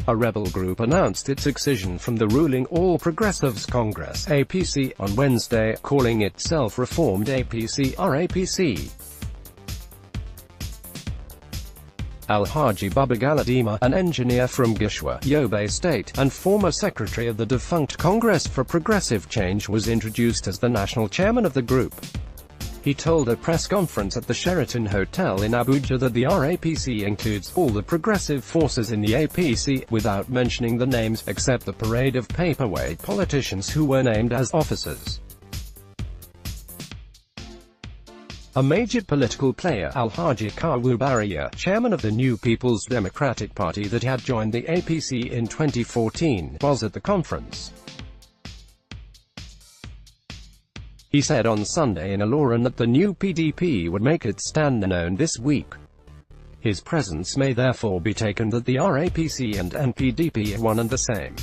A rebel group announced its excision from the ruling All Progressives Congress (APC) on Wednesday, calling itself Reformed APC or APC. Alhaji Baba Galadima, an engineer from Gishwa, Yobe State, and former secretary of the defunct Congress for Progressive Change, was introduced as the national chairman of the group. He told a press conference at the Sheraton Hotel in Abuja that the RAPC includes all the progressive forces in the APC, without mentioning the names, except the parade of paperweight politicians who were named as officers. A major political player, Alhaji Kawu Bariya, chairman of the New People's Democratic Party that had joined the APC in 2014, was at the conference. He said on Sunday in Ilorin that the new PDP would make its stand known this week. His presence may therefore be taken that the RAPC and N-PDP are one and the same.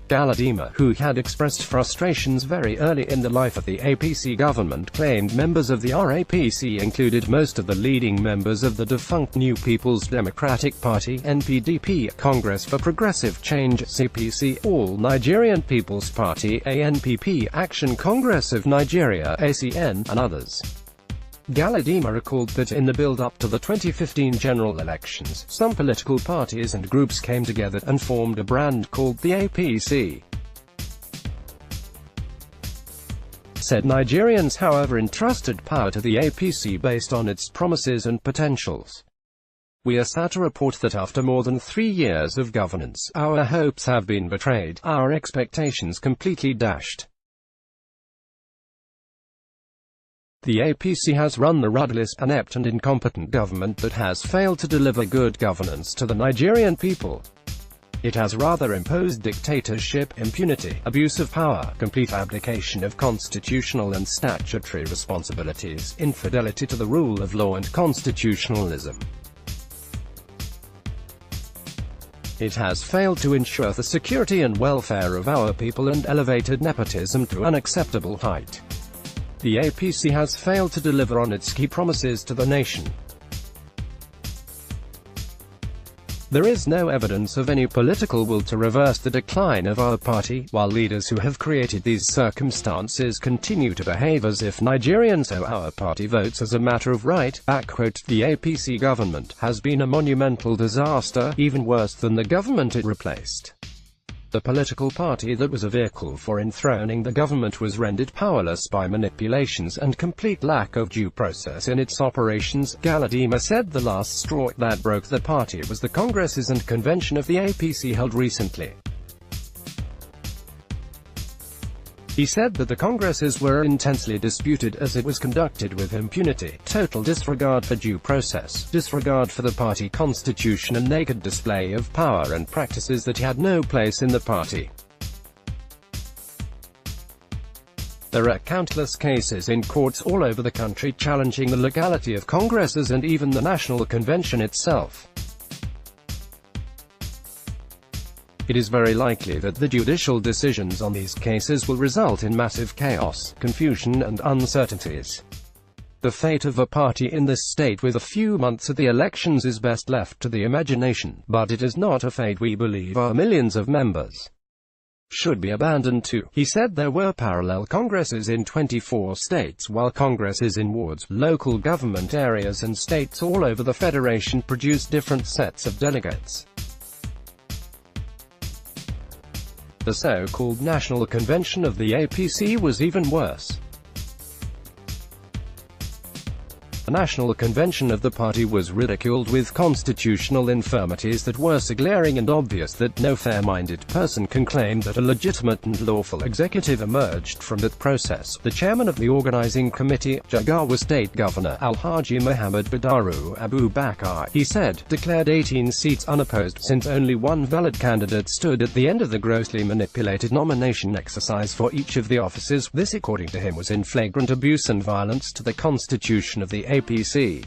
Galadima, who had expressed frustrations very early in the life of the APC government, claimed members of the RAPC included most of the leading members of the defunct New People's Democratic Party (N-PDP), Congress for Progressive Change (CPC), All Nigerian People's Party (ANPP), Action Congress of Nigeria (ACN), and others. Galadima recalled that in the build-up to the 2015 general elections, some political parties and groups came together and formed a brand called the APC. Said Nigerians, however, entrusted power to the APC based on its promises and potentials. We are sad to report that after more than 3 years of governance, our hopes have been betrayed, our expectations completely dashed. The APC has run the rudderless, inept and incompetent government that has failed to deliver good governance to the Nigerian people. It has rather imposed dictatorship, impunity, abuse of power, complete abdication of constitutional and statutory responsibilities, infidelity to the rule of law and constitutionalism. It has failed to ensure the security and welfare of our people and elevated nepotism to unacceptable height. The APC has failed to deliver on its key promises to the nation. There is no evidence of any political will to reverse the decline of our party, while leaders who have created these circumstances continue to behave as if Nigerians owe our party votes as a matter of right. The APC government has been a monumental disaster, even worse than the government it replaced. The political party that was a vehicle for enthroning the government was rendered powerless by manipulations and complete lack of due process in its operations. Galadima said the last straw that broke the party was the congresses and convention of the APC held recently. He said that the congresses were intensely disputed as it was conducted with impunity, total disregard for due process, disregard for the party constitution and naked display of power and practices that had no place in the party. There are countless cases in courts all over the country challenging the legality of congresses and even the National Convention itself. It is very likely that the judicial decisions on these cases will result in massive chaos, confusion and uncertainties. The fate of a party in this state with a few months of the elections is best left to the imagination, but it is not a fate we believe our millions of members should be abandoned to. He said there were parallel congresses in 24 states, while congresses in wards, local government areas and states all over the federation produced different sets of delegates. The so-called National Convention of the APC was even worse. The National Convention of the party was ridiculed with constitutional infirmities that were so glaring and obvious that no fair-minded person can claim that a legitimate and lawful executive emerged from that process. The chairman of the organizing committee, Jigawa State Governor Alhaji Muhammad Badaru Abubakar, he said, declared 18 seats unopposed, since only one valid candidate stood at the end of the grossly manipulated nomination exercise for each of the offices. This, according to him, was in flagrant abuse and violence to the constitution of the APC.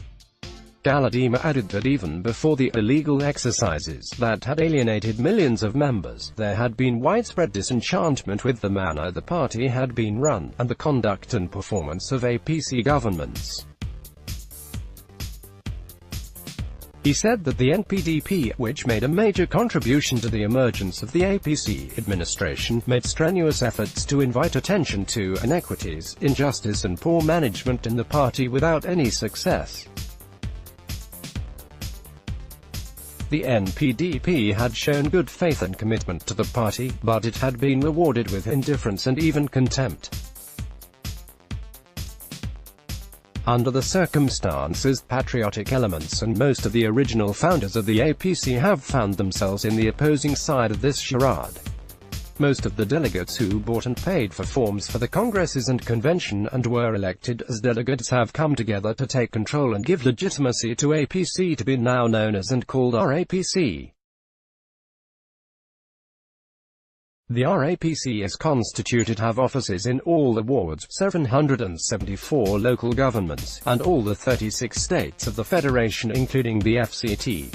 Galadima added that even before the illegal exercises that had alienated millions of members, there had been widespread disenchantment with the manner the party had been run, and the conduct and performance of APC governments. He said that the N-PDP, which made a major contribution to the emergence of the APC administration, made strenuous efforts to invite attention to inequities, injustice and poor management in the party without any success. The N-PDP had shown good faith and commitment to the party, but it had been rewarded with indifference and even contempt. Under the circumstances, patriotic elements and most of the original founders of the APC have found themselves in the opposing side of this charade. Most of the delegates who bought and paid for forms for the congresses and convention and were elected as delegates have come together to take control and give legitimacy to APC to be now known as and called RAPC. The RAPC is constituted to have offices in all the wards, 774 local governments, and all the 36 states of the Federation including the FCT.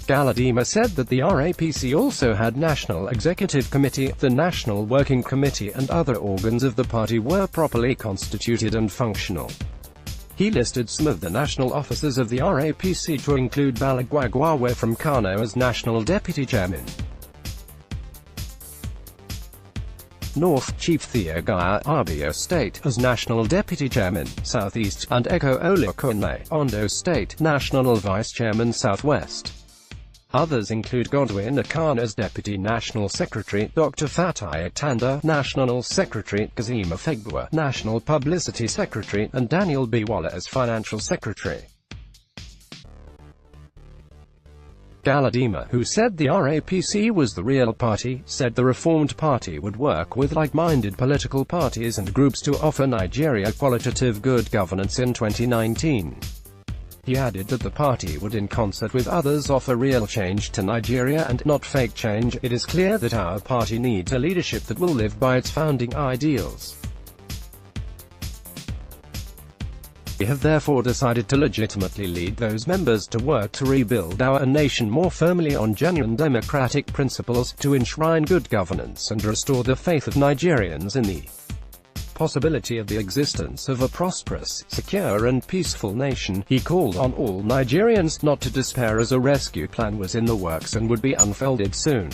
Galadima said that the RAPC also had National Executive Committee, the National Working Committee and other organs of the party were properly constituted and functional. He listed some of the national officers of the RAPC to include Balagwagwawe from Kano as National Deputy Chairman, North Chief Theogaya Abia State as National Deputy Chairman, Southeast, and Eko Olukone, Ondo State, National Vice Chairman Southwest. Others include Godwin Akan as Deputy National Secretary, Dr. Fatai Tanda, National Secretary, Kazima Fegbua, National Publicity Secretary, and Daniel Biwala as Financial Secretary. Galadima, who said the RAPC was the real party, said the Reformed Party would work with like-minded political parties and groups to offer Nigeria qualitative good governance in 2019. He added that the party would in concert with others offer real change to Nigeria and not fake change. It is clear that our party needs a leadership that will live by its founding ideals. We have therefore decided to legitimately lead those members to work to rebuild our nation more firmly on genuine democratic principles, to enshrine good governance and restore the faith of Nigerians in the possibility of the existence of a prosperous, secure and peaceful nation. He called on all Nigerians not to despair as a rescue plan was in the works and would be unfolded soon.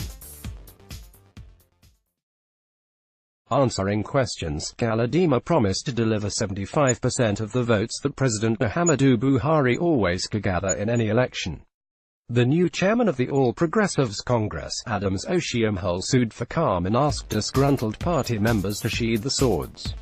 Answering questions, Galadima promised to deliver 75% of the votes that President Muhammadu Buhari always could gather in any election. The new chairman of the All Progressives Congress, Adams Oshiomhole, sued for calm and asked disgruntled party members to sheathe the swords.